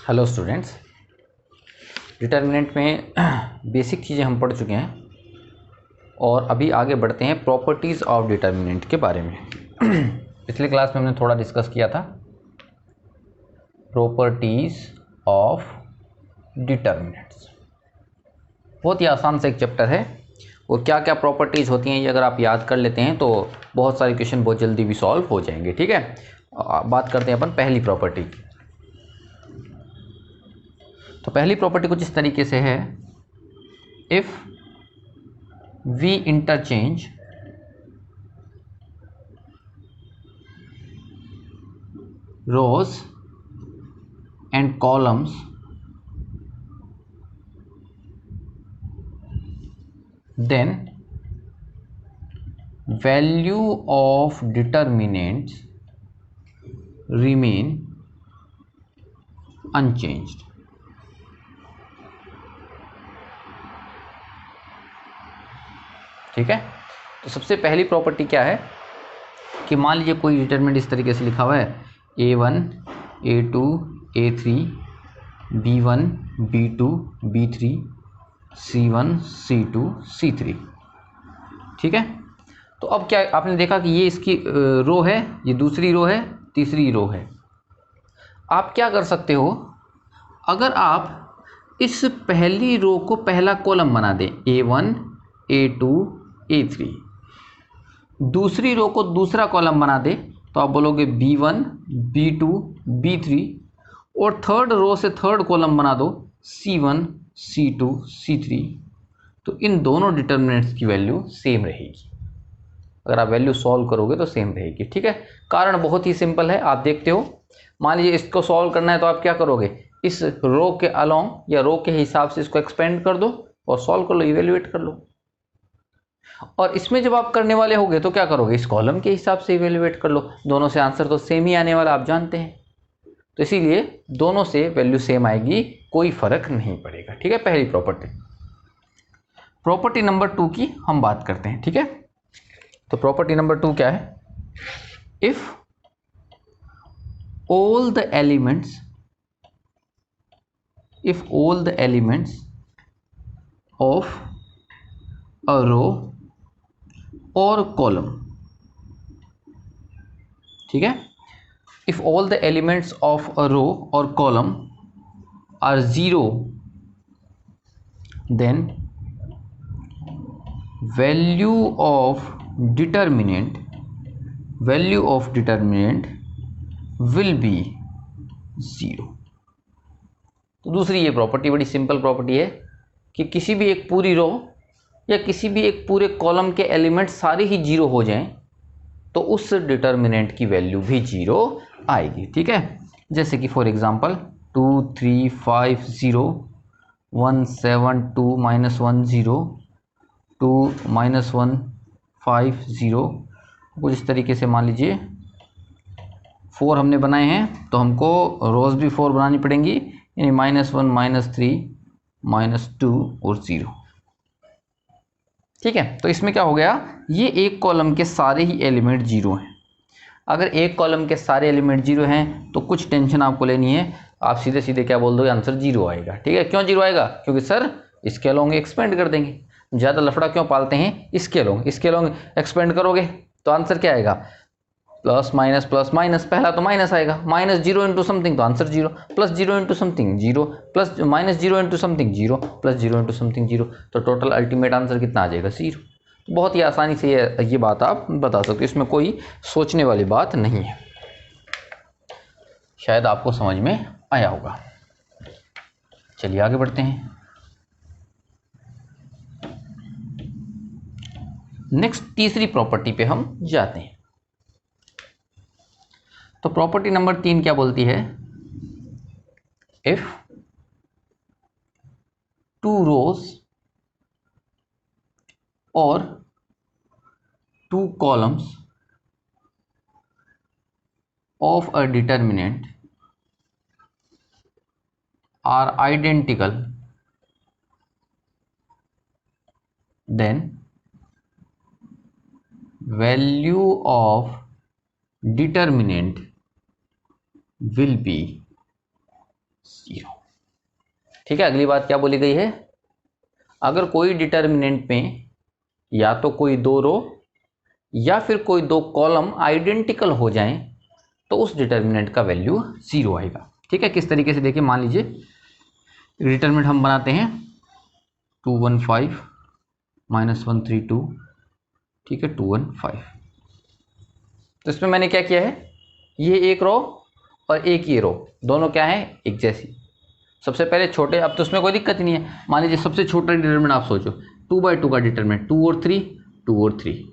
Hello students, determinant में basic चीज़ें हम पढ़ चुके हैं और अभी आगे बढ़ते हैं प्रॉपर्टीज़ ऑफ डिटर्मिनेंट के बारे में। पिछले क्लास में हमने थोड़ा डिस्कस किया था प्रॉपर्टीज़ ऑफ डिटर्मिनेंट्स। बहुत ही आसान सा एक चैप्टर है और क्या क्या प्रॉपर्टीज़ होती हैं ये अगर आप याद कर लेते हैं तो बहुत सारे क्वेश्चन बहुत जल्दी भी सॉल्व हो जाएंगे। ठीक है, बात करते हैं अपन पहली प्रॉपर्टी की। तो पहली प्रॉपर्टी कुछ इस तरीके से है, if we interchange rows and columns then value of determinants remain unchanged। ठीक है, तो सबसे पहली प्रॉपर्टी क्या है कि मान लीजिए कोई डिटरमिनेंट इस तरीके से लिखा हुआ है a1 a2 a3 b1 b2 b3 c1 c2 c3। ठीक है, तो अब क्या आपने देखा कि ये इसकी रो है, ये दूसरी रो है, तीसरी रो है। आप क्या कर सकते हो, अगर आप इस पहली रो को पहला कॉलम बना दें a1 a2 a3, दूसरी रो को दूसरा कॉलम बना दे तो आप बोलोगे b1 b2 b3, और थर्ड रो से थर्ड कॉलम बना दो c1 c2 c3। तो इन दोनों डिटर्मिनेंट्स की वैल्यू सेम रहेगी। अगर आप वैल्यू सॉल्व करोगे तो सेम रहेगी। ठीक है, कारण बहुत ही सिंपल है, आप देखते हो। मान लीजिए इसको सॉल्व करना है तो आप क्या करोगे, इस रो के अलोंग या रो के हिसाब से इसको एक्सपेंड कर दो और सॉल्व कर लो, इवेल्युएट कर लो। और इसमें जब आप करने वाले होगे तो क्या करोगे, इस कॉलम के हिसाब से इवेल्युएट कर लो। दोनों से आंसर तो सेम ही आने वाला आप जानते हैं, तो इसीलिए दोनों से वैल्यू सेम आएगी, कोई फर्क नहीं पड़ेगा। ठीक है, पहली प्रॉपर्टी। प्रॉपर्टी नंबर 2 की हम बात करते हैं। ठीक है, तो प्रॉपर्टी नंबर 2 क्या है, if all the elements of a row or column, ठीक है, if all the elements of a row or column are zero then value of determinant will be zero। तो दूसरी ये प्रॉपर्टी बड़ी सिंपल प्रॉपर्टी है कि किसी भी एक पूरी रो या किसी भी एक पूरे कॉलम के एलिमेंट सारे ही जीरो हो जाएं तो उस डिटर्मिनेंट की वैल्यू भी जीरो आएगी। ठीक है, जैसे कि फॉर एग्जांपल 2 3 5 0 1 7 2 -1 0 2 -1 5 0, कुछ इस तरीके से। मान लीजिए 4 हमने बनाए हैं तो हमको रोज भी 4 बनानी पड़ेंगी, यानी -1 -3 -2 और 0। ठीक है, तो इसमें क्या हो गया, ये एक कॉलम के सारे ही एलिमेंट जीरो हैं। अगर एक कॉलम के सारे एलिमेंट जीरो हैं तो कुछ टेंशन आपको लेनी है, आप सीधे सीधे क्या बोल दोगे, आंसर जीरो आएगा। ठीक है, क्यों जीरो आएगा, क्योंकि सर इसके अलोंग एक्सपेंड कर देंगे। ज़्यादा लफड़ा क्यों पालते हैं, इसके अलोंग एक्सपेंड करोगे तो आंसर क्या आएगा, प्लस माइनस, पहला तो माइनस आएगा, -0 इंटू समथिंग तो answer zero, +0 into something zero, plus -0 into something zero, +0 into something zero, तो टोटल अल्टीमेट आंसर कितना आ जाएगा, जीरो। बहुत ही आसानी से ये बात आप बता सकते हो, इसमें कोई सोचने वाली बात नहीं है। शायद आपको समझ में आया होगा। चलिए आगे बढ़ते हैं। नेक्स्ट तीसरी प्रॉपर्टी पे हम जाते हैं। तो प्रॉपर्टी नंबर 3 क्या बोलती है, इफ 2 rows और 2 columns of a determinant are identical then value of determinant will be 0। ठीक है, अगली बात क्या बोली गई है, अगर कोई डिटर्मिनेंट में या तो कोई दो रो या फिर कोई दो कॉलम आइडेंटिकल हो जाएं तो उस डिटर्मिनेंट का वैल्यू 0 आएगा। ठीक है, किस तरीके से देखिए, मान लीजिए डिटर्मिनेंट हम बनाते हैं 215 -132, ठीक है 215। तो इसमें मैंने क्या किया है, ये एक रो और एक ये रो दोनों क्या है, एक जैसी। सबसे पहले छोटे, अब तो उसमें कोई दिक्कत नहीं है, मान लीजिए सबसे छोटा डिटरमिनेंट आप सोचो 2/2 का डिटरमिनेंट 2 और 3, 2 और 3,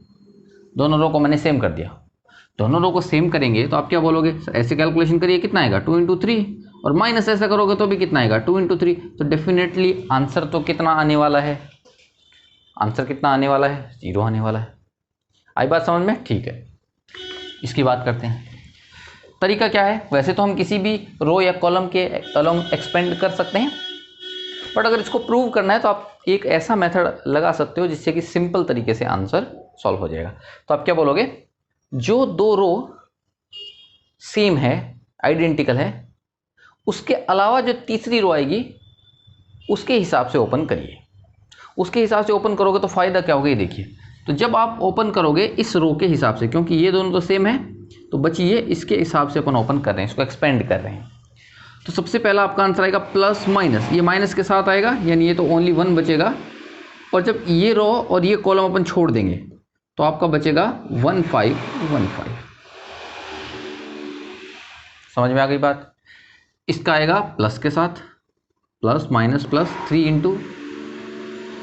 दोनों रो को मैंने सेम कर दिया। दोनों रो को सेम करेंगे तो आप क्या बोलोगे, ऐसे कैलकुलेशन करिए कितना आएगा 2 × 3, और माइनस ऐसा करोगे तो भी कितना आएगा 2 × 3। तो डेफिनेटली आंसर तो कितना आने वाला है, आंसर कितना आने वाला है, 0 आने वाला है। आई बात समझ में? ठीक है, इसकी बात करते हैं। तरीका क्या है, वैसे तो हम किसी भी रो या कॉलम के अलोंग एक्सपेंड कर सकते हैं, बट अगर इसको प्रूव करना है तो आप एक ऐसा मेथड लगा सकते हो जिससे कि सिंपल तरीके से आंसर सॉल्व हो जाएगा। तो आप क्या बोलोगे, जो दो रो सेम है, आइडेंटिकल है, उसके अलावा जो तीसरी रो आएगी उसके हिसाब से ओपन करिए। उसके हिसाब से ओपन करोगे तो फायदा क्या होगा, ये देखिए। तो जब आप ओपन करोगे इस रो के हिसाब से, क्योंकि ये दोनों तो सेम है, तो बचिए इसके हिसाब से अपन ओपन कर रहे हैं, इसको एक्सपेंड कर रहे हैं। तो सबसे पहला आपका आंसर आएगा प्लस माइनस, ये माइनस के साथ आएगा, यानी ये तो ओनली 1 बचेगा। और जब ये रो और ये कॉलम अपन छोड़ देंगे तो आपका बचेगा 1515। समझ में आ गई बात? इसका आएगा प्लस के साथ, प्लस माइनस प्लस 3 इंटू,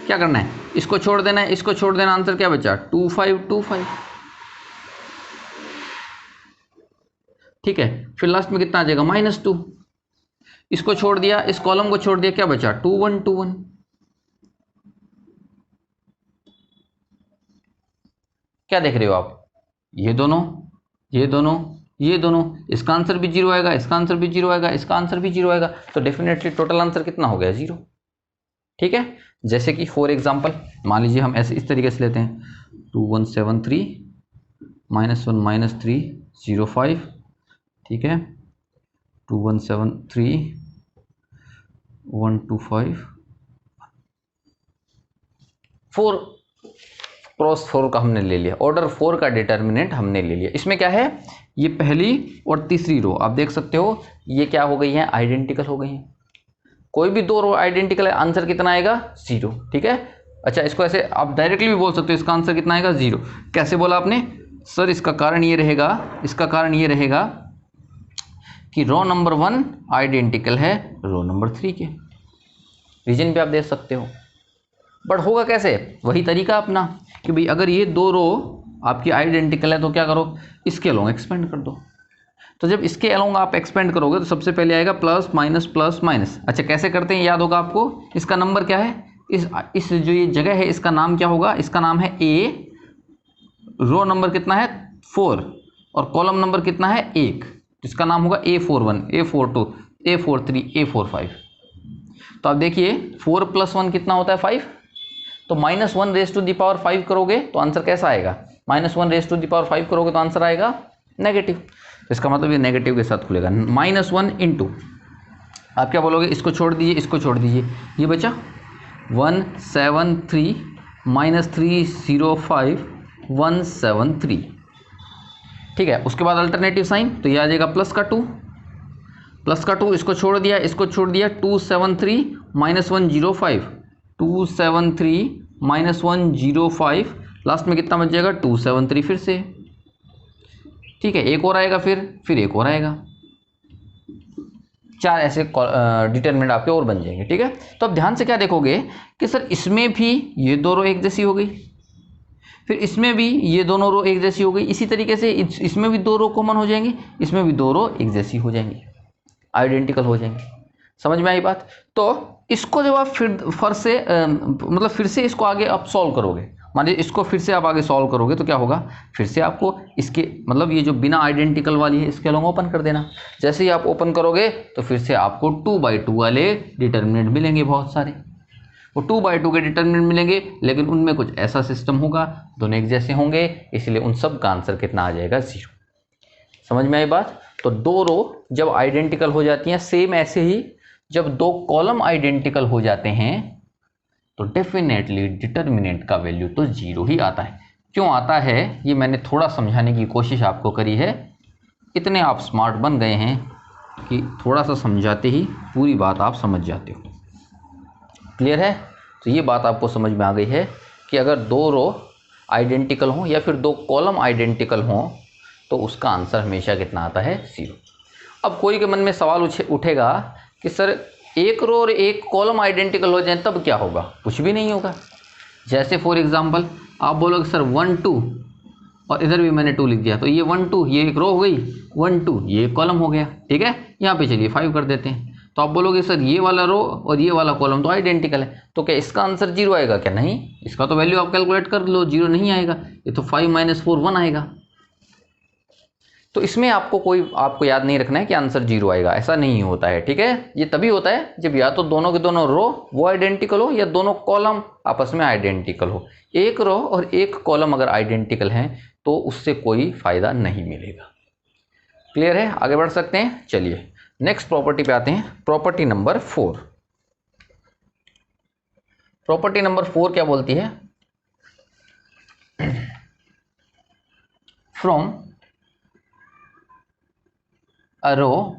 क्या करना है, इसको छोड़ देना है, इसको छोड़ देना, आंसर क्या बचा 2525। ठीक है, फिर लास्ट में कितना आ जाएगा -2, इसको छोड़ दिया, इस कॉलम को छोड़ दिया, क्या बचा 2121। क्या देख रहे हो आप, ये दोनों, ये दोनों, ये दोनों, इसका आंसर भी 0 आएगा, इसका आंसर भी 0 आएगा, इसका आंसर भी 0 आएगा, तो डेफिनेटली टोटल आंसर कितना हो गया 0। ठीक है, जैसे कि फॉर एग्जांपल मान लीजिए हम ऐसे इस तरीके से लेते हैं 2173 -1 -3 05, ठीक है 2173 125 4 क्रॉस 4 का हमने ले लिया, ऑर्डर 4 का डिटर्मिनेंट हमने ले लिया। इसमें क्या है, ये पहली और तीसरी रो आप देख सकते हो, ये क्या हो गई है, आइडेंटिकल हो गई हैं। कोई भी दो रो आइडेंटिकल है, आंसर कितना आएगा 0। ठीक है, अच्छा इसको ऐसे आप डायरेक्टली भी बोल सकते हो, इसका आंसर कितना आएगा 0। कैसे बोला आपने सर, इसका कारण ये रहेगा, इसका कारण ये रहेगा कि रो नंबर 1 आइडेंटिकल है रो नंबर 3 के। रीजन भी आप देख सकते हो, बट होगा कैसे, वही तरीका अपना कि भाई अगर ये दो रो आपकी आइडेंटिकल है तो क्या करो, इसके अलोंग एक्सपेंड कर दो। तो जब इसके अलोंग आप एक्सपेंड करोगे तो सबसे पहले आएगा प्लस माइनस। अच्छा कैसे करते हैं, याद होगा आपको, इसका नंबर क्या है, इस जो ये जगह है इसका नाम क्या होगा, इसका नाम है ए, रो नंबर कितना है 4 और कॉलम नंबर कितना है 1, तो इसका नाम होगा A41 A42 A43 A45। तो आप देखिए 4 + 1 कितना होता है 5, तो -1⁵ करोगे तो आंसर कैसा आएगा, -1⁵ करोगे तो आंसर आएगा नेगेटिव। तो इसका मतलब ये नेगेटिव के साथ खुलेगा, -1 इंटू, आप क्या बोलोगे, इसको छोड़ दीजिए, इसको छोड़ दीजिए, ये बचा 173 -305 173। ठीक है, उसके बाद अल्टरनेटिव साइन, तो ये आ जाएगा +2, इसको छोड़ दिया, इसको छोड़ दिया, 273 -105 273 -105, लास्ट में कितना बच जाएगा 273 फिर से। ठीक है, एक और आएगा, फिर एक और आएगा, 4 ऐसे डिटरमिनेंट आपके और बन जाएंगे। ठीक है, तो अब ध्यान से क्या देखोगे कि सर इसमें भी ये दो रो एक जैसी हो गई, फिर इसमें भी ये दोनों रो एक जैसी हो गई, इसी तरीके से इसमें भी दो रो कॉमन हो जाएंगी, इसमें भी दो रो एक जैसी हो जाएंगी, आइडेंटिकल हो जाएंगी। समझ में आई बात? तो इसको जब आप फिर से इसको आगे आप सॉल्व करोगे, मान लीजिए इसको फिर से आप आगे सॉल्व करोगे तो क्या होगा, फिर से आपको इसके मतलब ये जो बिना आइडेंटिकल वाली है इसके अलोंग ओपन कर देना। जैसे ही आप ओपन करोगे तो फिर से आपको 2/2 वाले डिटर्मिनेंट मिलेंगे, बहुत सारे वो 2/2 के डिटर्मिनेंट मिलेंगे, लेकिन उनमें कुछ ऐसा सिस्टम होगा, दोनों एक जैसे होंगे, इसलिए उन सब का आंसर कितना आ जाएगा 0। समझ में आई बात? तो दो रो जब आइडेंटिकल हो जाती हैं, सेम ऐसे ही जब दो कॉलम आइडेंटिकल हो जाते हैं तो डेफिनेटली डिटर्मिनेंट का वैल्यू तो 0 ही आता है। क्यों आता है ये मैंने थोड़ा समझाने की कोशिश आपको करी है। इतने आप स्मार्ट बन गए हैं कि थोड़ा सा समझाते ही पूरी बात आप समझ जाते हो। क्लियर है? तो ये बात आपको समझ में आ गई है कि अगर दो रो आइडेंटिकल हों या फिर दो कॉलम आइडेंटिकल हों तो उसका आंसर हमेशा कितना आता है? 0। अब कोई के मन में सवाल उठेगा कि सर एक रो और एक कॉलम आइडेंटिकल हो जाए तब क्या होगा? कुछ भी नहीं होगा। जैसे फॉर एग्जांपल आप बोलोगे सर 1 2 और इधर भी मैंने 2 लिख दिया तो ये 1 2 ये एक रो हो गई, 1 2 ये एक कॉलम हो गया। ठीक है, यहाँ पे चलिए 5 कर देते हैं। तो आप बोलोगे सर ये वाला रो और ये वाला कॉलम तो आइडेंटिकल है, तो क्या इसका आंसर 0 आएगा? क्या नहीं, इसका तो वैल्यू आप कैलकुलेट कर लो, 0 नहीं आएगा। ये तो 5 - 4 1 आएगा। तो इसमें आपको याद नहीं रखना है कि आंसर 0 आएगा, ऐसा नहीं होता है। ठीक है, ये तभी होता है जब या तो दोनों के दोनों रो वो आइडेंटिकल हो या दोनों कॉलम आपस में आइडेंटिकल हो। एक रो और एक कॉलम अगर आइडेंटिकल हैं तो उससे कोई फायदा नहीं मिलेगा। क्लियर है? आगे बढ़ सकते हैं। चलिए नेक्स्ट प्रॉपर्टी पे आते हैं, प्रॉपर्टी नंबर 4। प्रॉपर्टी नंबर 4 क्या बोलती है? From a row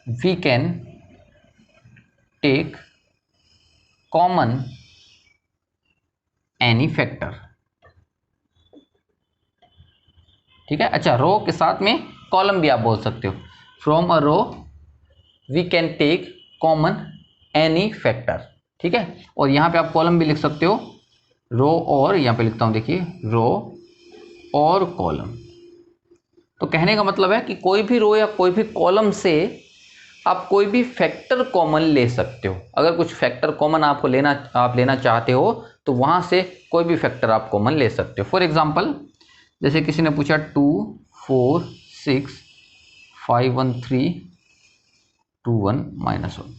we can take common any factor। ठीक है, अच्छा रो के साथ में कॉलम भी आप बोल सकते हो। From a row we can take common any factor. ठीक है, और यहाँ पे आप कॉलम भी लिख सकते हो, रो और, यहाँ पे लिखता हूँ देखिए, रो और कॉलम। तो कहने का मतलब है कि कोई भी रो या कोई भी कॉलम से आप कोई भी फैक्टर कॉमन ले सकते हो। अगर कुछ फैक्टर कॉमन आप लेना चाहते हो तो वहाँ से कोई भी फैक्टर आप कॉमन ले सकते हो। फॉर एग्जांपल जैसे किसी ने पूछा 2 4 6 5 1 3 2 1 -1।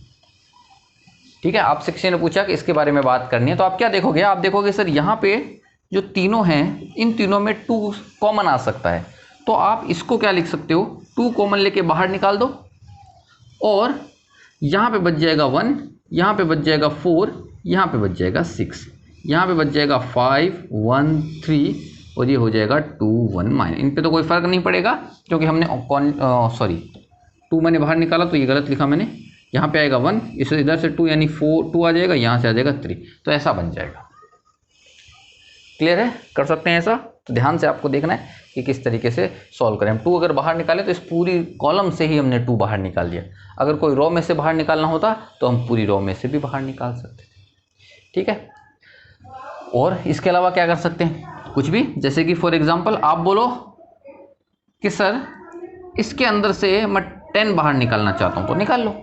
ठीक है, आपसे किसी ने पूछा कि इसके बारे में बात करनी है तो आप क्या देखोगे? आप देखोगे सर यहाँ पे जो तीनों हैं इन तीनों में 2 कॉमन आ सकता है, तो आप इसको क्या लिख सकते हो? 2 कॉमन लेके बाहर निकाल दो और यहाँ पे बच जाएगा 1, यहाँ पे बच जाएगा 4, यहाँ पे बच जाएगा 6, यहाँ पे बच जाएगा 5 1 3 और ये हो जाएगा 2 1 -। इन पे तो कोई फ़र्क नहीं पड़ेगा क्योंकि हमने 2 मैंने बाहर निकाला तो ये गलत लिखा मैंने। यहाँ पे आएगा 1, इसे इधर से 2 यानी 2 आ जाएगा, यहाँ से आ जाएगा 3, तो ऐसा बन जाएगा। क्लियर है? कर सकते हैं ऐसा। तो ध्यान से आपको देखना है कि किस तरीके से सॉल्व करें। हम 2 अगर बाहर निकालें तो इस पूरी कॉलम से ही हमने 2 बाहर निकाल दिया। अगर कोई रो में से बाहर निकालना होता तो हम पूरी रो में से भी बाहर निकाल सकते थे। ठीक है, और इसके अलावा क्या कर सकते हैं? कुछ भी, जैसे कि फॉर एग्जांपल आप बोलो कि सर इसके अंदर से मैं 10 बाहर निकालना चाहता हूँ तो निकाल लो।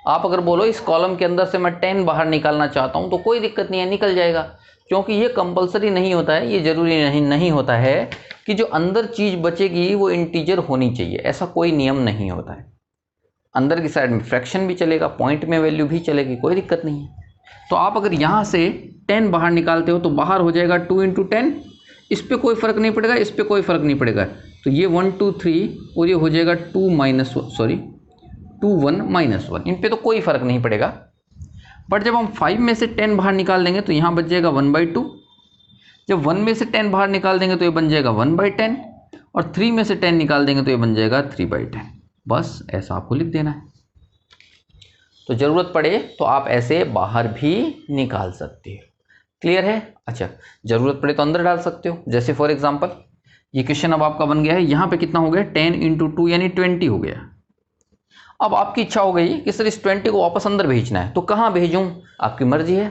आप अगर बोलो इस कॉलम के अंदर से मैं 10 बाहर निकालना चाहता हूँ तो कोई दिक्कत नहीं है, निकल जाएगा। क्योंकि ये कंपलसरी नहीं होता है, ये जरूरी नहीं होता है कि जो अंदर चीज़ बचेगी वो इंटीजर होनी चाहिए, ऐसा कोई नियम नहीं होता है। अंदर की साइड में फ्रैक्शन भी चलेगा, पॉइंट में वैल्यू भी चलेगी, कोई दिक्कत नहीं है। तो आप अगर यहाँ से 10 बाहर निकालते हो तो बाहर हो जाएगा 2 × 10, इस पर कोई फ़र्क नहीं पड़ेगा, इस पर कोई फ़र्क नहीं पड़ेगा। तो ये 1 2 3 और ये हो जाएगा 2 1 -1, इन पे तो कोई फ़र्क नहीं पड़ेगा। बट जब हम 5 में से 10 बाहर निकाल देंगे तो यहाँ बच जाएगा 1/2। जब 1 में से 10 बाहर निकाल देंगे तो ये बन जाएगा 1/10 और 3 में से 10 निकाल देंगे तो ये बन जाएगा 3/10। बस ऐसा आपको लिख देना है। तो ज़रूरत पड़े तो आप ऐसे बाहर भी निकाल सकते हो। क्लियर है? अच्छा, ज़रूरत पड़े तो अंदर डाल सकते हो। जैसे फॉर एग्जांपल ये क्वेश्चन अब आपका बन गया है, यहाँ पे कितना हो गया? 10 × 2 यानी 20 हो गया। अब आपकी इच्छा हो गई कि सर इस 20 को वापस अंदर भेजना है, तो कहाँ भेजूँ? आपकी मर्जी है।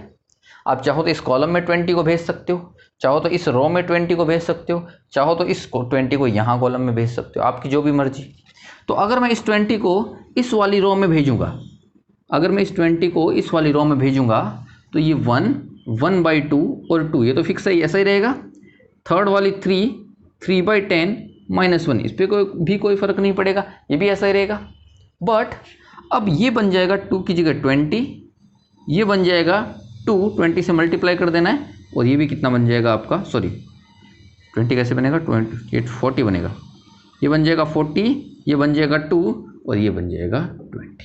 आप चाहो तो इस कॉलम में 20 को भेज सकते हो, चाहो तो इस रो में 20 को भेज सकते हो, चाहो तो इस 20 को यहाँ कॉलम में भेज सकते हो, आपकी जो भी मर्जी। तो अगर मैं इस 20 को इस वाली रो में भेजूँगा, अगर मैं इस 20 को इस वाली रो में भेजूँगा तो ये 1 1/2 और 2 ये तो फिक्स है, ऐसा ही रहेगा। थर्ड वाली 3 3/10 -1, इस पर कोई फ़र्क नहीं पड़ेगा, ये भी ऐसा ही रहेगा। बट अब ये बन जाएगा 2 की जगह 20, ये बन जाएगा 2, 20 से मल्टीप्लाई कर देना है और ये भी कितना बन जाएगा आपका, सॉरी 20 कैसे बनेगा, 28 40 बनेगा, ये बन जाएगा 40, ये बन जाएगा 2 और ये बन जाएगा 20।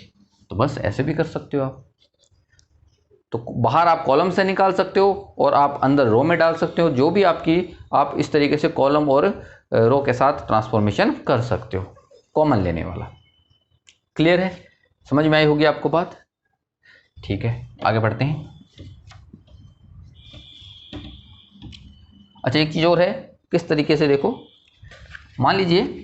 तो बस ऐसे भी कर सकते हो आप। तो बाहर आप कॉलम से निकाल सकते हो और आप अंदर रो में डाल सकते हो, जो भी आपकी, आप इस तरीके से कॉलम और रो के साथ ट्रांसफॉर्मेशन कर सकते हो, कॉमन लेने वाला। क्लियर है, समझ में आई होगी आपको बात? ठीक है, आगे बढ़ते हैं। अच्छा, एक चीज और है, किस तरीके से देखो, मान लीजिए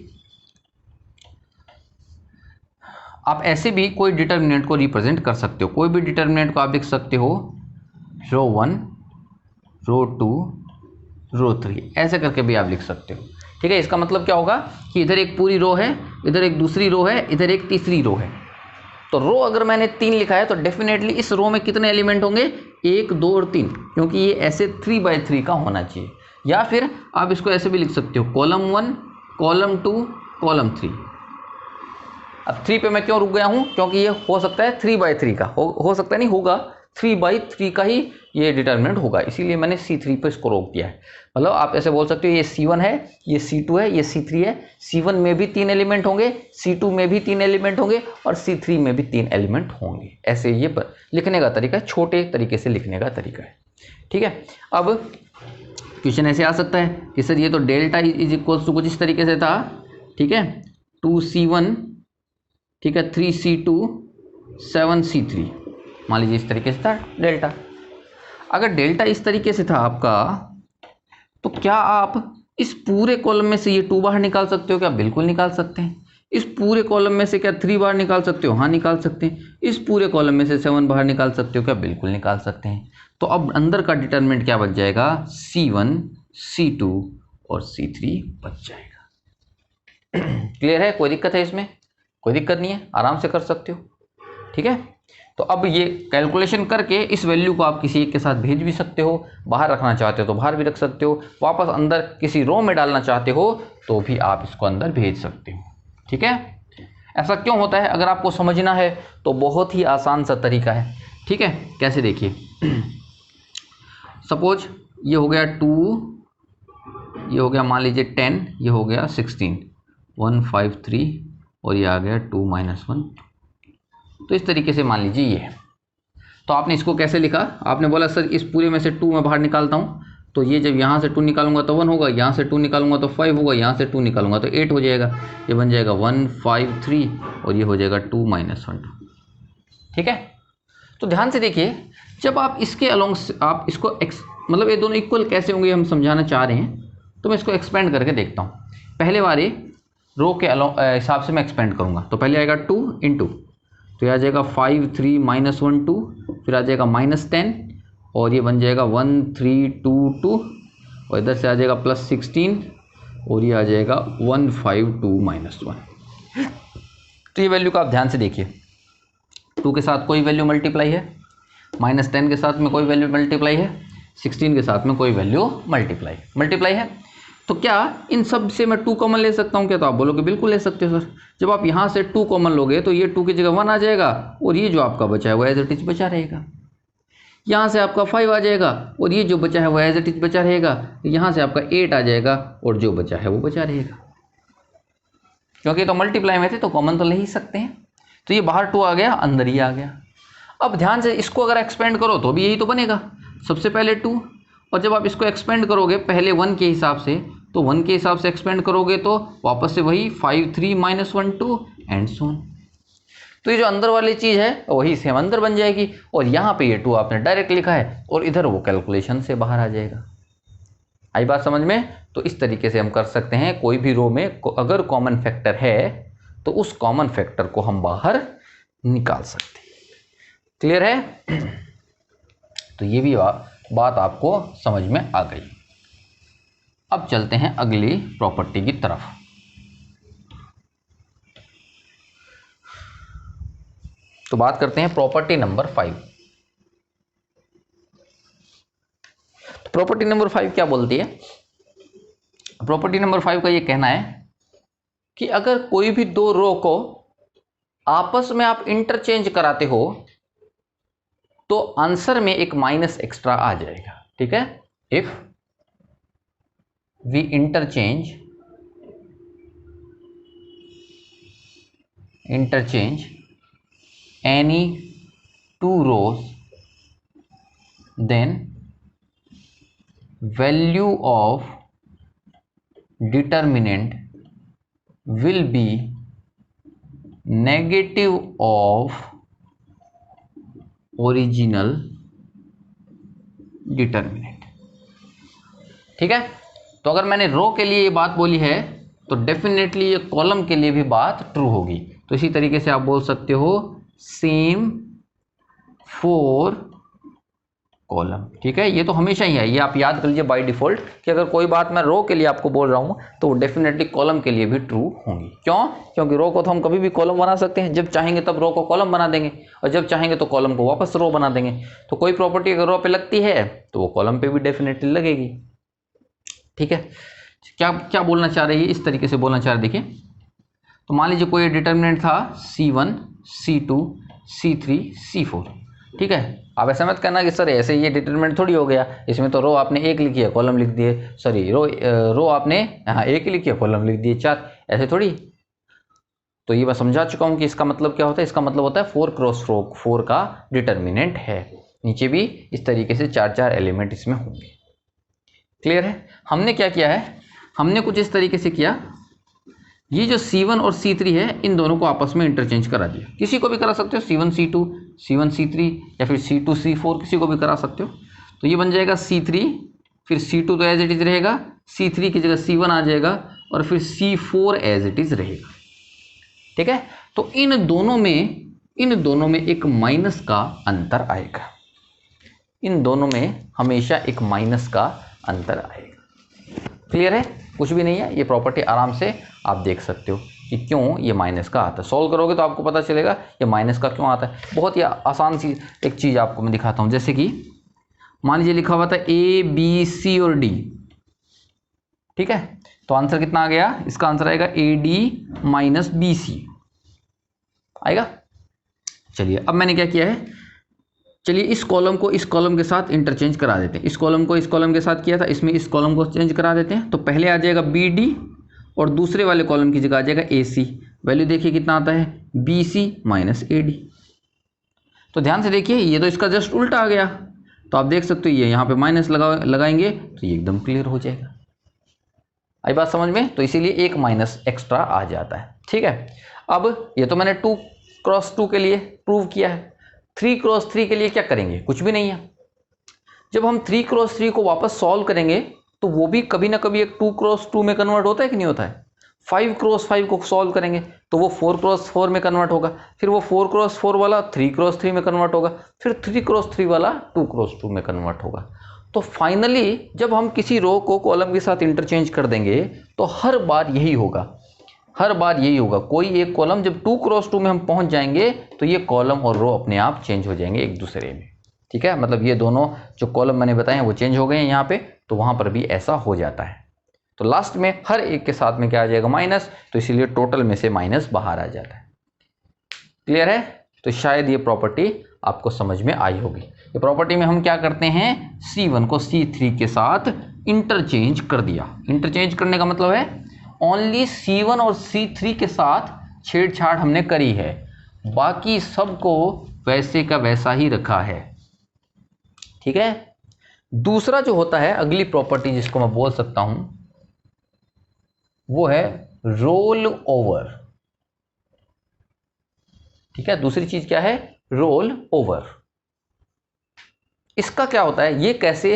आप ऐसे भी कोई डिटर्मिनेंट को रिप्रेजेंट कर सकते हो। कोई भी डिटर्मिनेंट को आप लिख सकते हो रो 1, रो 2, रो 3, ऐसे करके भी आप लिख सकते हो। ठीक है, इसका मतलब क्या होगा कि इधर एक पूरी रो है, इधर एक दूसरी रो है, इधर एक तीसरी रो है। तो रो अगर मैंने 3 लिखा है तो डेफिनेटली इस रो में कितने एलिमेंट होंगे, 1 2 और 3, क्योंकि ये ऐसे 3x3 का होना चाहिए। या फिर आप इसको ऐसे भी लिख सकते हो कॉलम 1, कॉलम 2, कॉलम 3। अब 3 पे मैं क्यों रुक गया हूं, क्योंकि ये हो सकता है 3x3 का, हो सकता है नहीं, होगा 3x3 का ही ये डिटर्मिनेंट होगा, इसीलिए मैंने C3 पे इसको रोक दिया है। मतलब आप ऐसे बोल सकते हो ये C1 है, ये C2 है, ये C3 है। C1 में भी 3 एलिमेंट होंगे, C2 में भी 3 एलिमेंट होंगे और C3 में भी 3 एलिमेंट होंगे। ऐसे ये लिखने का तरीका है, छोटे तरीके से लिखने का तरीका है। ठीक है, अब क्वेश्चन ऐसे आ सकता है कि सर ये तो डेल्टा इज इक्वल्स टू कुछ इस तरीके से था। ठीक है, 2C1, ठीक है, 3C2, 7C3, मान लीजिए इस तरीके से था डेल्टा। अगर डेल्टा इस तरीके से था आपका, तो क्या आप इस पूरे कॉलम में से ये 2 बाहर निकाल सकते हो? क्या बिल्कुल निकाल सकते हैं। इस पूरे कॉलम में से क्या 3 बाहर निकाल सकते हो? हाँ, निकाल सकते हैं। इस पूरे कॉलम में से 7 बाहर निकाल सकते हो? क्या बिल्कुल निकाल सकते हैं। तो अब अंदर का डिटरमिनेंट क्या बच जाएगा, C1, C2 और C3 बच जाएगा। क्लियर है, कोई दिक्कत है इसमें? कोई दिक्कत नहीं है, आराम से कर सकते हो। ठीक है, तो अब ये कैलकुलेशन करके इस वैल्यू को आप किसी एक के साथ भेज भी सकते हो, बाहर रखना चाहते हो तो बाहर भी रख सकते हो, वापस अंदर किसी रो में डालना चाहते हो तो भी आप इसको अंदर भेज सकते हो। ठीक है, ऐसा क्यों होता है, अगर आपको समझना है तो बहुत ही आसान सा तरीका है। ठीक है, कैसे देखिए, सपोज ये हो गया 2, ये हो गया मान लीजिए 10, ये हो गया 16, 1 5 3 और ये आ गया 2 - 1। तो इस तरीके से मान लीजिए ये है। तो आपने इसको कैसे लिखा, आपने बोला सर इस पूरे में से 2 मैं बाहर निकालता हूँ, तो ये जब यहाँ से 2 निकालूंगा तो 1 होगा, यहाँ से 2 निकालूंगा तो 5 होगा, यहाँ से 2 निकालूंगा तो 8 हो जाएगा। ये बन जाएगा 1 5 3 और ये हो जाएगा 2 - 1 2। ठीक है, तो ध्यान से देखिए, जब आप इसके अलोंग आप इसको मतलब ये दोनों इक्वल कैसे होंगे हम समझाना चाह रहे हैं, तो मैं इसको एक्सपेंड करके देखता हूँ। पहले वाले रो के हिसाब से मैं एक्सपेंड करूँगा, तो पहले आएगा 2 इंटू, तो ये आ जाएगा 5 3 - 1 2, फिर आ जाएगा -10 और ये बन जाएगा 1 3 2 2 और इधर से आ जाएगा +16 और ये आ जाएगा 1 5 2 - 1। तो ये वैल्यू का आप ध्यान से देखिए, 2 के साथ कोई वैल्यू मल्टीप्लाई है, -10 के साथ में कोई वैल्यू मल्टीप्लाई है, 16 के साथ में कोई वैल्यू मल्टीप्लाई है। तो क्या इन सब से मैं 2 कॉमन ले सकता हूँ क्या? तो आप बोलोगे बिल्कुल ले सकते हो सर। जब आप यहाँ से 2 कॉमन लोगे तो ये 2 की जगह 1 आ जाएगा और ये जो आपका बचा है वो एज इट इज बचा रहेगा। यहाँ से आपका 5 आ जाएगा और ये जो बचा है वो एज इट इज बचा रहेगा। यहाँ से आपका 8 आ जाएगा और जो बचा है वो बचा रहेगा, क्योंकि तो मल्टीप्लाई में थे तो कॉमन तो ले ही सकते हैं। तो ये बाहर 2 आ गया, अंदर ही आ गया। अब ध्यान से इसको अगर एक्सपेंड करो तो भी यही तो बनेगा, सबसे पहले 2 और जब आप इसको एक्सपेंड करोगे पहले 1 के हिसाब से, तो 1 के हिसाब से एक्सपेंड करोगे तो वापस से वही 5 3 - 1 2 एंड सो ऑन। तो ये जो अंदर वाली चीज़ है वही सेम अंदर बन जाएगी और यहाँ पे ये 2 आपने डायरेक्ट लिखा है और इधर वो कैलकुलेशन से बाहर आ जाएगा। आई बात समझ में? तो इस तरीके से हम कर सकते हैं, कोई भी रो में अगर कॉमन फैक्टर है तो उस कॉमन फैक्टर को हम बाहर निकाल सकते हैं। क्लियर है? तो ये भी बात आपको समझ में आ गई। अब चलते हैं अगली प्रॉपर्टी की तरफ। तो बात करते हैं प्रॉपर्टी नंबर 5। तो प्रॉपर्टी नंबर 5 क्या बोलती है? प्रॉपर्टी नंबर 5 का ये कहना है कि अगर कोई भी 2 रो को आपस में आप इंटरचेंज कराते हो तो आंसर में एक माइनस एक्स्ट्रा आ जाएगा। ठीक है, if we interchange any two rows, then value of determinant will be negative of original determinant। ठीक है, तो अगर मैंने रो के लिए ये बात बोली है तो डेफिनेटली ये कॉलम के लिए भी बात ट्रू होगी। तो इसी तरीके से आप बोल सकते हो सेम फॉर कॉलम। ठीक है, ये तो हमेशा ही है, ये आप याद कर लीजिए बाय डिफॉल्ट कि अगर कोई बात मैं रो के लिए आपको बोल रहा हूँ तो वो डेफिनेटली कॉलम के लिए भी ट्रू होंगी। क्यों? क्योंकि रो को तो हम कभी भी कॉलम बना सकते हैं, जब चाहेंगे तब रो को कॉलम बना देंगे और जब चाहेंगे तो कॉलम को वापस रो बना देंगे। तो कोई प्रॉपर्टी अगर रो पे लगती है तो वो कॉलम पे भी डेफिनेटली लगेगी। ठीक है, क्या क्या बोलना चाह रही है, इस तरीके से बोलना चाह रहे, देखिए। तो मान लीजिए कोई डिटर्मिनेंट था C1 C2 C3 C4। ठीक है, आप ऐसा मत करना कि सर ऐसे ये डिटरमिनेंट थोड़ी हो गया, इसमें तो रो आपने एक लिखी है कॉलम लिख दिए, सॉरी रो आपने यहाँ एक ही लिखी है कॉलम लिख दिए 4, ऐसे थोड़ी। तो ये मैं समझा चुका हूँ कि इसका मतलब क्या होता है। इसका मतलब होता है 4 क्रॉस 4 का डिटर्मिनेंट है, नीचे भी इस तरीके से 4 एलिमेंट इसमें होंगे। क्लियर है? हमने क्या किया है, हमने कुछ इस तरीके से किया, ये जो C1 और C3 है इन दोनों को आपस में इंटरचेंज करा दिया। किसी को भी करा सकते हो, C1 C2 C1 C3 या फिर C2 C4, किसी को भी करा सकते हो। तो ये बन जाएगा C3, फिर C2 तो एज इट इज रहेगा, C3 की जगह C1 आ जाएगा और फिर C4 एज इट इज रहेगा। ठीक है, तो इन दोनों में एक माइनस का अंतर आएगा, इन दोनों में हमेशा एक माइनस का अंतर आएगा। क्लियर है? कुछ भी नहीं है, ये प्रॉपर्टी आराम से आप देख सकते हो कि क्यों ये माइनस का आता है। सॉल्व करोगे तो आपको पता चलेगा ये माइनस का क्यों आता है। बहुत ही आसान सी एक चीज़ आपको मैं दिखाता हूँ, जैसे कि मान लीजिए लिखा हुआ था ABC और D। ठीक है, तो आंसर कितना आ गया, इसका आंसर आएगा AD माइनस BC आएगा। चलिए अब मैंने क्या किया है, चलिए इस कॉलम को इस कॉलम के साथ इंटरचेंज करा देते हैं। इस कॉलम को इस कॉलम के साथ किया था, इसमें इस कॉलम को चेंज करा देते हैं। तो पहले आ जाएगा BD और दूसरे वाले कॉलम की जगह आ जाएगा AC। वैल्यू देखिए कितना आता है, BC माइनस AD। तो ध्यान से देखिए, ये तो इसका जस्ट उल्टा आ गया। तो आप देख सकते हो ये यहाँ पे माइनस लगाएंगे तो ये एकदम क्लियर हो जाएगा। आई बात समझ में? तो इसीलिए एक माइनस एक्स्ट्रा आ जाता है। ठीक है, अब ये तो मैंने 2 क्रॉस 2 के लिए प्रूव किया है। 3 क्रॉस 3 के लिए क्या करेंगे, कुछ भी नहीं है। जब हम 3 क्रॉस 3 को वापस सॉल्व करेंगे तो वो भी कभी ना कभी एक 2 क्रॉस 2 में कन्वर्ट होता है कि नहीं होता है। 5 क्रॉस 5 को सॉल्व करेंगे तो वो 4 क्रॉस 4 में कन्वर्ट होगा, फिर वो 4 क्रॉस 4 वाला 3 क्रॉस 3 में कन्वर्ट होगा, फिर 3 क्रॉस 3 वाला 2 क्रॉस 2 में कन्वर्ट होगा। तो फाइनली जब हम किसी रो को कॉलम के साथ इंटरचेंज कर देंगे तो हर बार यही होगा, हर बार यही होगा। कोई एक कॉलम जब 2 क्रॉस 2 में हम पहुंच जाएंगे तो ये कॉलम और रो अपने आप चेंज हो जाएंगे एक दूसरे में। ठीक है, मतलब ये दोनों जो कॉलम मैंने बताए हैं वो चेंज हो गए हैं यहाँ पे, तो वहां पर भी ऐसा हो जाता है। तो लास्ट में हर एक के साथ में क्या आ जाएगा, माइनस, तो इसीलिए टोटल में से माइनस बाहर आ जाता है। क्लियर है? तो शायद ये प्रॉपर्टी आपको समझ में आई होगी। ये प्रॉपर्टी में हम क्या करते हैं, C1 को C3 के साथ इंटरचेंज कर दिया। इंटरचेंज करने का मतलब है ओनली C1 और C3 के साथ छेड़छाड़ हमने करी है, बाकी सबको वैसे का वैसा ही रखा है। ठीक है, दूसरा जो होता है अगली प्रॉपर्टी जिसको मैं बोल सकता हूं वो है रोल ओवर। ठीक है, दूसरी चीज क्या है, रोल ओवर। इसका क्या होता है, ये कैसे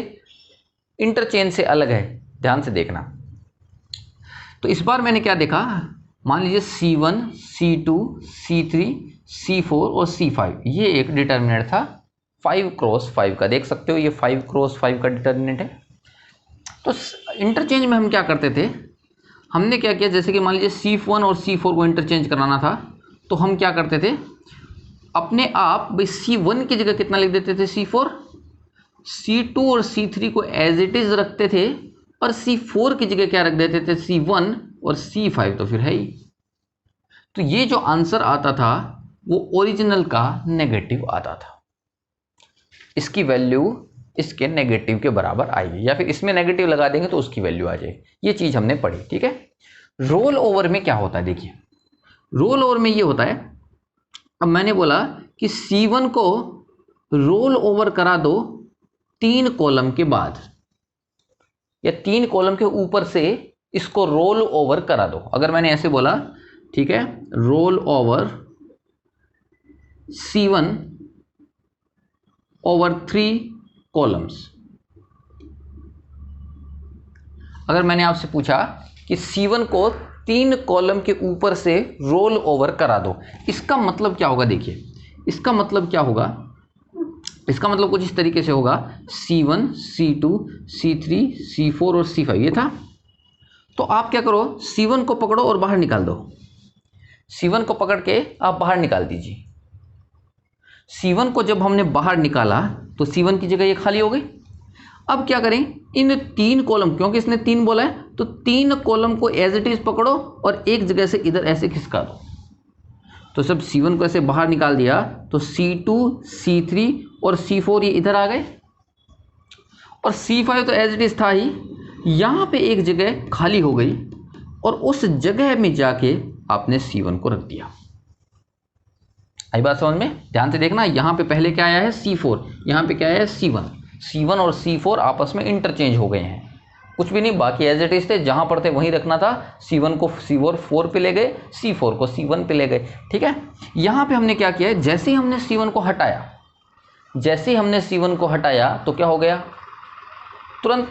इंटरचेंज से अलग है, ध्यान से देखना। तो इस बार मैंने क्या देखा, मान लीजिए C1 C2 C3 C4 और C5 ये एक डिटर्मिनेंट था 5 क्रॉस 5 का। देख सकते हो ये 5 क्रॉस 5 का डिटर्मिनेंट है। तो इंटरचेंज में हम क्या करते थे, हमने क्या किया, जैसे कि मान लीजिए C1 और C4 को इंटरचेंज कराना था तो हम क्या करते थे, अपने आप भाई C1 की जगह कितना लिख देते थे, C4, C2 और C3 को एज इट इज रखते थे और C4 की जगह क्या रख देते थे, C1, और C5 तो फिर है ही। तो ये जो आंसर आता था वो ओरिजिनल का नेगेटिव आता था। इसकी वैल्यू इसके नेगेटिव के बराबर आएगी, या फिर इसमें नेगेटिव लगा देंगे तो उसकी वैल्यू आ जाएगी। ये चीज़ हमने पढ़ी, ठीक है। रोल ओवर में क्या होता है, देखिए रोल ओवर में ये होता है, अब मैंने बोला कि C1 को रोल ओवर करा दो 3 कॉलम के बाद, या 3 कॉलम के ऊपर से इसको रोल ओवर करा दो। अगर मैंने ऐसे बोला, ठीक है, roll over C1 over 3 columns. अगर मैंने आपसे पूछा कि C1 को 3 कॉलम के ऊपर से रोल ओवर करा दो, इसका मतलब क्या होगा, देखिए इसका मतलब क्या होगा, इसका मतलब कुछ इस तरीके से होगा, C1 C2 C3 C4 और C5 ये था। तो आप क्या करो, C1 को पकड़ो और बाहर निकाल दो। C1 को पकड़ के आप बाहर निकाल दीजिए। C1 को जब हमने बाहर निकाला तो C1 की जगह ये खाली हो गई। अब क्या करें, इन 3 कॉलम, क्योंकि इसने 3 बोला है तो 3 कॉलम को एज इट इज पकड़ो और एक जगह से इधर ऐसे खिसका दो। तो जब C1 को ऐसे बाहर निकाल दिया तो C2 C3 और C4 ये इधर आ गए, और C5 तो एज इट इज था ही, यहाँ पे एक जगह खाली हो गई और उस जगह में जाके आपने C1 को रख दिया। आई बात समझ में? ध्यान से देखना, यहाँ पे पहले क्या आया है C4, यहाँ पे क्या आया है C1। C1 और C4 आपस में इंटरचेंज हो गए हैं, कुछ भी नहीं, बाकी एज इट इज थे, जहाँ पर थे वहीं रखना था। C1 को C4 पे ले गए, C4 को C1 पे ले गए, ठीक है। यहाँ पे हमने क्या किया है, जैसे ही हमने C1 को हटाया, जैसे ही हमने C1 को हटाया तो क्या हो गया, तुरंत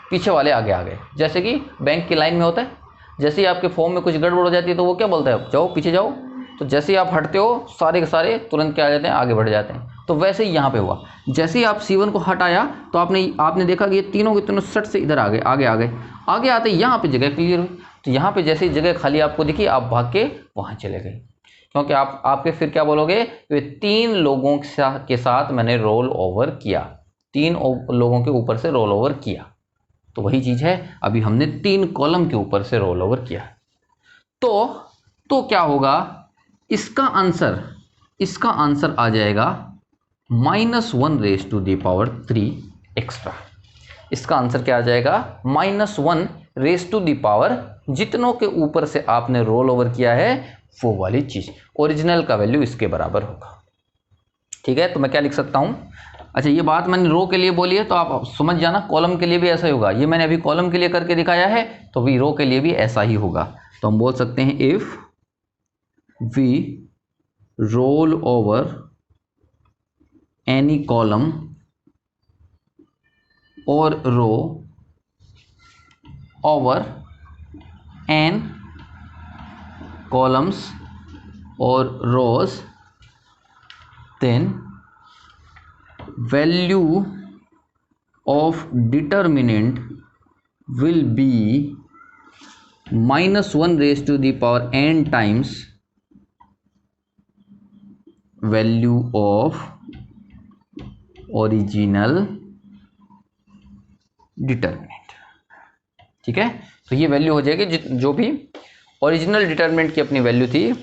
पीछे वाले आगे आ गए। जैसे कि बैंक की लाइन में होता है, जैसे ही आपके फॉर्म में कुछ गड़बड़ हो जाती है तो वो क्या बोलता है, जाओ पीछे जाओ। तो जैसे ही आप हटते हो सारे के सारे तुरंत क्या आ जाते हैं, आगे बढ़ जाते हैं। तो वैसे ही यहाँ पे हुआ, जैसे ही आप C1 को हटाया तो आपने देखा कि ये तीनों के तीनों सट से इधर आ गए, आगे आ गए। आगे आते यहाँ पे जगह क्लियर हुई, तो यहाँ पे जैसे ही जगह खाली आपको दिखी, आप भाग के वहाँ चले गए, क्योंकि आपके फिर क्या बोलोगे, वे 3 लोगों के साथ मैंने रोल ओवर किया, 3 लोगों के ऊपर से रोल ओवर किया। तो वही चीज़ है, अभी हमने 3 कॉलम के ऊपर से रोल ओवर किया। तो क्या होगा, इसका आंसर आ जाएगा -1⁻³ एक्स्ट्रा। इसका आंसर क्या आ जाएगा, -1⁻⁻, जितनों के ऊपर से आपने रोल ओवर किया है वो वाली चीज, ओरिजिनल का वैल्यू इसके बराबर होगा, ठीक है। तो मैं क्या लिख सकता हूं, अच्छा ये बात मैंने रो के लिए बोली है तो आप समझ जाना, कॉलम के लिए भी ऐसा ही होगा। ये मैंने अभी कॉलम के लिए करके दिखाया है, तो भी रो के लिए भी ऐसा ही होगा। तो हम बोल सकते हैं, if we roll over any column और row over n columns or rows, then value of determinant will be -1⁻n times value of original determinant, ठीक है। तो ये वैल्यू हो जाएगी जो भी ओरिजिनल डिटरमिनेंट की अपनी वैल्यू थी,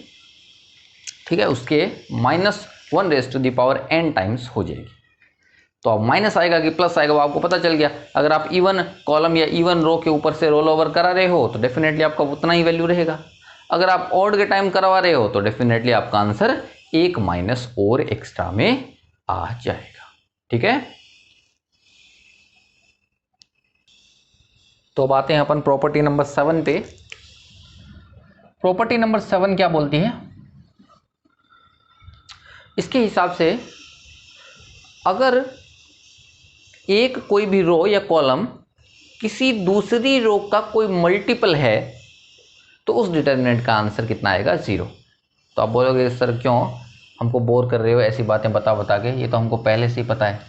ठीक है, उसके -1⁻n टाइम्स हो जाएगी। तो अब माइनस आएगा कि प्लस आएगा वो आपको पता चल गया। अगर आप इवन कॉलम या इवन रो के ऊपर से रोल ओवर करा रहे हो तो डेफिनेटली आपका उतना ही वैल्यू रहेगा। अगर आप ऑड के टाइम करवा रहे हो तो डेफिनेटली आपका आंसर 1 माइनस और एक्स्ट्रा में आ जाएगा, ठीक है। तो अब आते हैं अपन प्रॉपर्टी नंबर 7 पे। प्रॉपर्टी नंबर 7 क्या बोलती है, इसके हिसाब से अगर एक कोई भी रो या कॉलम किसी दूसरी रो का कोई मल्टीपल है तो उस डिटरमिनेंट का आंसर कितना आएगा, 0। तो आप बोलोगे सर क्यों हमको बोर कर रहे हो ऐसी बातें बता के, ये तो हमको पहले से ही पता है,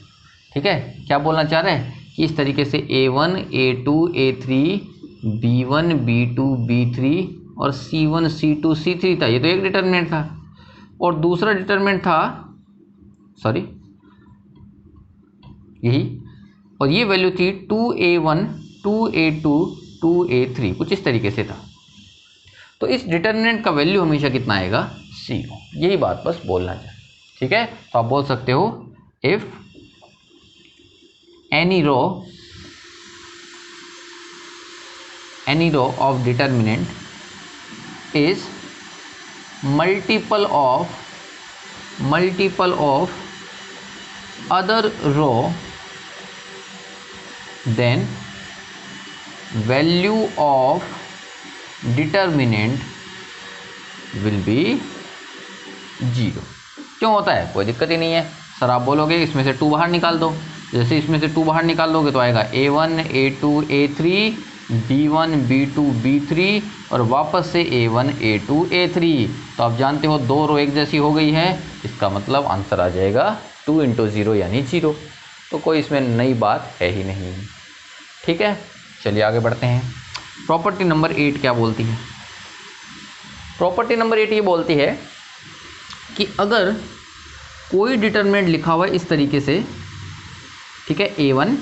ठीक है। क्या बोलना चाह रहे हैं कि इस तरीके से A1 A2 A3 B1 B2 B3 और C1 C2 C3 था, ये तो एक डिटरमिनेंट था, और दूसरा डिटरमिनेंट था सॉरी यही, और ये वैल्यू थी 2A1 2A2 2A3, कुछ इस तरीके से था। तो इस डिटरमिनेंट का वैल्यू हमेशा कितना आएगा, 0। यही बात बस बोलना चाहिए, ठीक है। तो आप बोल सकते हो if any row of determinant is multiple of other row, then value of determinant will be 0। क्यों होता है? कोई दिक्कत ही नहीं है सर। आप बोलोगे इसमें से 2 बाहर निकाल दो, जैसे इसमें से 2 बाहर निकाल दोगे तो आएगा A1 A2 A3 B1 B2 B3 और वापस से A1 A2 A3। तो आप जानते हो 2 रो एक जैसी हो गई है, इसका मतलब आंसर आ जाएगा 2 × 0 यानी 0। तो कोई इसमें नई बात है ही नहीं। ठीक है, चलिए आगे बढ़ते हैं। प्रॉपर्टी नंबर 8 क्या बोलती है? प्रॉपर्टी नंबर 8 ये बोलती है कि अगर कोई डिटरमिनेंट लिखा हुआ है इस तरीके से, ठीक है, A1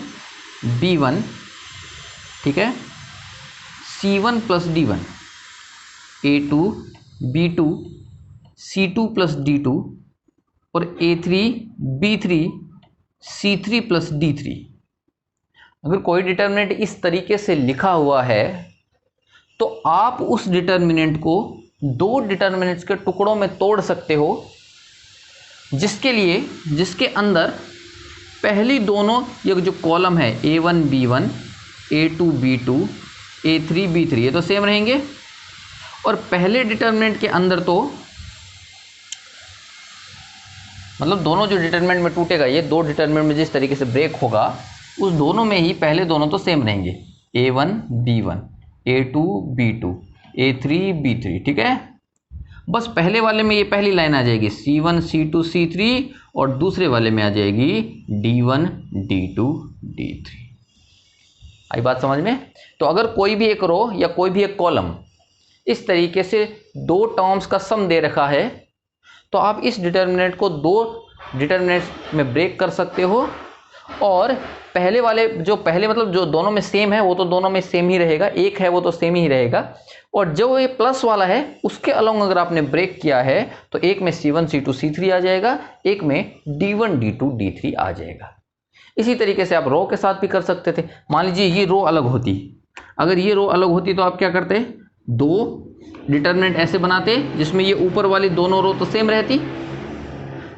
B1, ठीक है, C1 + D1, A2 B2 C2 + D2 और A3 B3 C3 + D3। अगर कोई डिटरमिनेंट इस तरीके से लिखा हुआ है तो आप उस डिटरमिनेंट को 2 डिटरमिनेंट्स के टुकड़ों में तोड़ सकते हो, जिसके अंदर पहली दोनों ये जो कॉलम है A1 B1 A2 B2 A3 B3 ये तो सेम रहेंगे, और पहले डिटरमिनेंट के अंदर तो मतलब दोनों जो डिटरमिनेंट में टूटेगा, ये 2 डिटरमिनेंट में जिस तरीके से ब्रेक होगा उस दोनों में ही पहले दोनों तो सेम रहेंगे, A1 B1 A2 B2 A3 B3। ठीक है, बस पहले वाले में ये पहली लाइन आ जाएगी C1 C2 C3 और दूसरे वाले में आ जाएगी D1 D2 D3। आई बात समझ में? तो अगर कोई भी एक रो या कोई भी एक कॉलम इस तरीके से 2 टर्म्स का सम दे रखा है तो आप इस डिटरमिनेंट को 2 डिटरमिनेंट में ब्रेक कर सकते हो, और पहले वाले जो पहले मतलब जो दोनों में सेम है वो तो दोनों में सेम ही रहेगा, एक है वो तो सेम ही रहेगा, और जो ये प्लस वाला है उसके अलोंग अगर आपने ब्रेक किया है तो एक में C1 C2 C3 आ जाएगा, एक में D1 D2 D3 आ जाएगा। इसी तरीके से आप रो के साथ भी कर सकते थे। मान लीजिए ये रो अलग होती, अगर ये रो अलग होती तो आप क्या करते? 2 डिटरमिनेंट ऐसे बनाते जिसमें ये ऊपर वाली दोनों रो तो सेम रहती,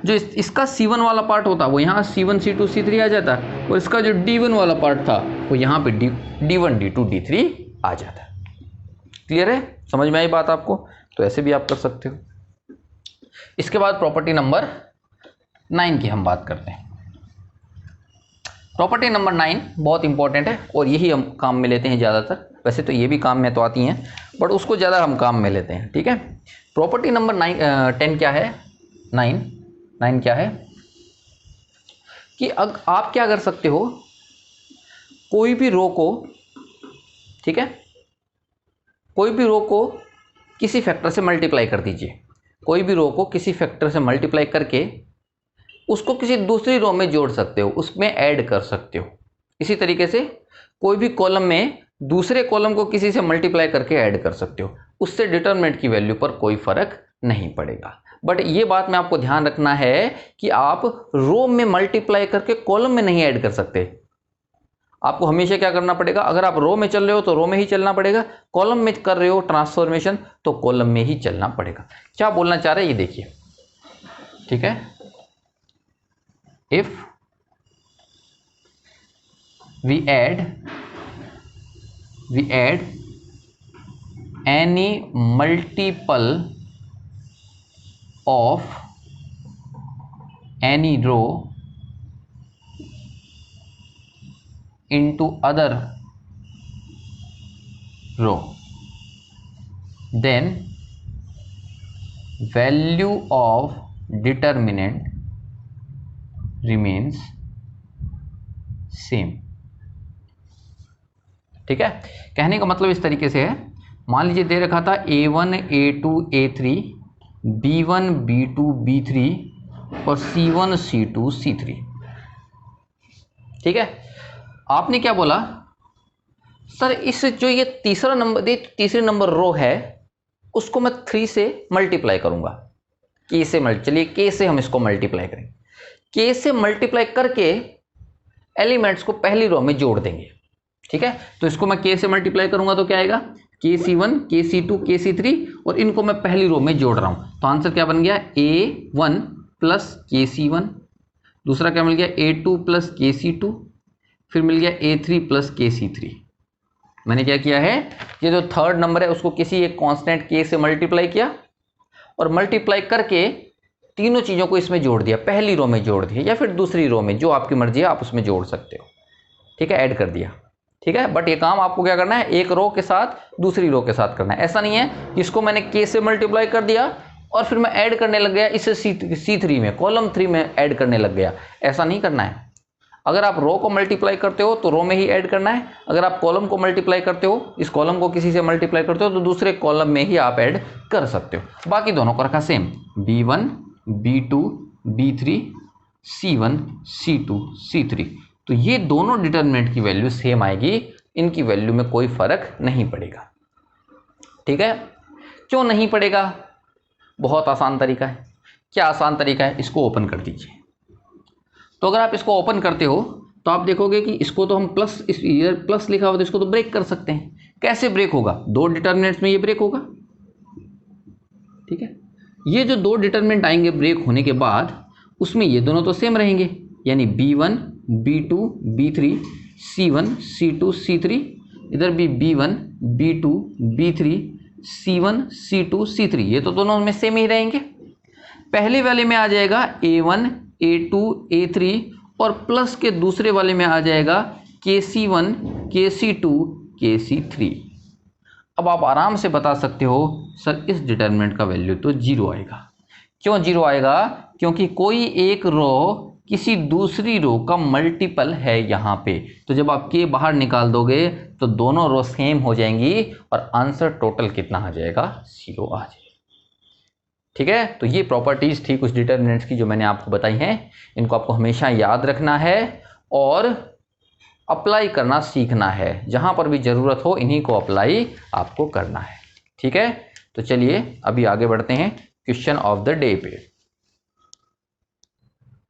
जो इसका C1 वाला पार्ट होता वो यहाँ C1 C2 C3 आ जाता, और इसका जो D1 वाला पार्ट था वो यहाँ पे D1 D2 D3 आ जाता। क्लियर है? समझ में आई बात आपको? तो ऐसे भी आप कर सकते हो। इसके बाद प्रॉपर्टी नंबर 9 की हम बात करते हैं। प्रॉपर्टी नंबर 9 बहुत इंपॉर्टेंट है और यही हम काम में लेते हैं ज़्यादातर। वैसे तो ये भी काम में तो आती हैं बट उसको ज़्यादा हम काम में लेते हैं। ठीक है, प्रॉपर्टी नंबर 10 क्या है? 9 क्या है कि आप क्या कर सकते हो, कोई भी रो को, ठीक है, कोई भी रो को किसी फैक्टर से मल्टीप्लाई कर दीजिए। कोई भी रो को किसी फैक्टर से मल्टीप्लाई करके उसको किसी दूसरी रो में जोड़ सकते हो, उसमें ऐड कर सकते हो। इसी तरीके से कोई भी कॉलम में दूसरे कॉलम को किसी से मल्टीप्लाई करके ऐड कर सकते हो, उससे डिटरमिनेंट की वैल्यू पर कोई फर्क नहीं पड़ेगा। बट ये बात में आपको ध्यान रखना है कि आप रो में मल्टीप्लाई करके कॉलम में नहीं ऐड कर सकते। आपको हमेशा क्या करना पड़ेगा, अगर आप रो में चल रहे हो तो रो में ही चलना पड़ेगा, कॉलम में कर रहे हो ट्रांसफॉर्मेशन तो कॉलम में ही चलना पड़ेगा। क्या बोलना चाह रहे हैं ये देखिए। ठीक है, if we add any multiple of any row into other row, then value of determinant remains same। ठीक है, कहने का मतलब इस तरीके से है, मान लीजिए दे रखा था A1 A2 A3 B1 B2 B3 और C1 C2 C3। ठीक है, आपने क्या बोला सर, इस जो ये तीसरे नंबर रो है उसको मैं 3 से मल्टीप्लाई करूंगा, चलिए K से हम इसको मल्टीप्लाई करेंगे। K से मल्टीप्लाई करके एलिमेंट्स को पहली रो में जोड़ देंगे। ठीक है, तो इसको मैं k से मल्टीप्लाई करूंगा तो क्या आएगा, KC1 KC2 KC3 और इनको मैं पहली रो में जोड़ रहा हूं, तो आंसर क्या बन गया, A1 प्लस KC1, दूसरा क्या मिल गया A2 प्लस KC2, फिर मिल गया A3 प्लस KC3। मैंने क्या किया है, ये जो थर्ड नंबर है उसको किसी एक कांस्टेंट k से मल्टीप्लाई किया और मल्टीप्लाई करके तीनों चीज़ों को इसमें जोड़ दिया, पहली रो में जोड़ दिया या फिर दूसरी रो में, जो आपकी मर्जी है आप उसमें जोड़ सकते हो। ठीक है, ऐड कर दिया। ठीक है, बट ये काम आपको क्या करना है, एक रो के साथ दूसरी रो के साथ करना है। ऐसा नहीं है इसको मैंने k से मल्टीप्लाई कर दिया और फिर मैं ऐड करने लग गया इसे C3 में, कॉलम 3 में ऐड करने लग गया, ऐसा नहीं करना है। अगर आप रो को मल्टीप्लाई करते हो तो रो में ही ऐड करना है, अगर आप कॉलम को मल्टीप्लाई करते हो, इस कॉलम को किसी से मल्टीप्लाई करते हो तो दूसरे कॉलम में ही आप ऐड कर सकते हो। बाकी दोनों को रखा same, B1 B2 B3 C1 C2 C3, तो ये दोनों डिटरमिनेंट की वैल्यू सेम आएगी, इनकी वैल्यू में कोई फर्क नहीं पड़ेगा। ठीक है, क्यों नहीं पड़ेगा, बहुत आसान तरीका है। क्या आसान तरीका है, इसको ओपन कर दीजिए। तो अगर आप इसको ओपन करते हो तो आप देखोगे कि इसको तो हम प्लस, इस इधर प्लस लिखा हुआ तो इसको तो ब्रेक कर सकते हैं। कैसे ब्रेक होगा, दो डिटरमिनेंट्स में ये ब्रेक होगा। ठीक है, ये जो दो डिटरमिनेंट आएंगे ब्रेक होने के बाद, उसमें ये दोनों तो सेम रहेंगे, यानी B1 B2 B3 C1 C2 C3, इधर भी B1 B2 B3 C1 C2 C3, ये तो दोनों में सेम ही रहेंगे। पहले वाले में आ जाएगा A1 A2 A3 और प्लस के दूसरे वाले में आ जाएगा KC1 KC2 KC3। अब आप आराम से बता सकते हो सर इस डिटरमिनेंट का वैल्यू तो 0 आएगा। क्यों 0 आएगा, क्योंकि कोई एक रो किसी दूसरी रो का मल्टीपल है यहाँ पे, तो जब आप के बाहर निकाल दोगे तो दोनों रो सेम हो जाएंगी और आंसर टोटल कितना आ जाएगा, 0 आ जाएगा। ठीक है, तो ये प्रॉपर्टीज थी कुछ डिटरमिनेंट्स की जो मैंने आपको बताई हैं, इनको आपको हमेशा याद रखना है और अप्लाई करना सीखना है। जहां पर भी जरूरत हो इन्हीं को अप्लाई आपको करना है। ठीक है, तो चलिए अभी आगे बढ़ते हैं क्वेश्चन ऑफ द डे पे।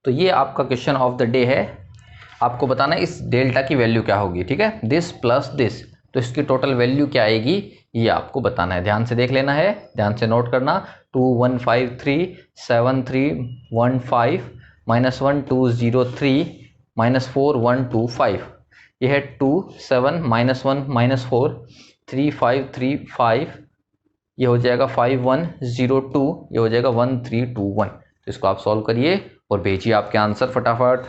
तो ये आपका क्वेश्चन ऑफ द डे है, आपको बताना है इस डेल्टा की वैल्यू क्या होगी। ठीक है, दिस प्लस दिस, तो इसकी टोटल वैल्यू क्या आएगी ये आपको बताना है। ध्यान से देख लेना है, ध्यान से नोट करना। 21537315 -1203 -4125, ये है 2 7 -1 -4 3535, ये हो जाएगा 5102, ये हो जाएगा 1321। तो इसको आप सॉल्व करिए और भेजिए आपके आंसर फटाफट।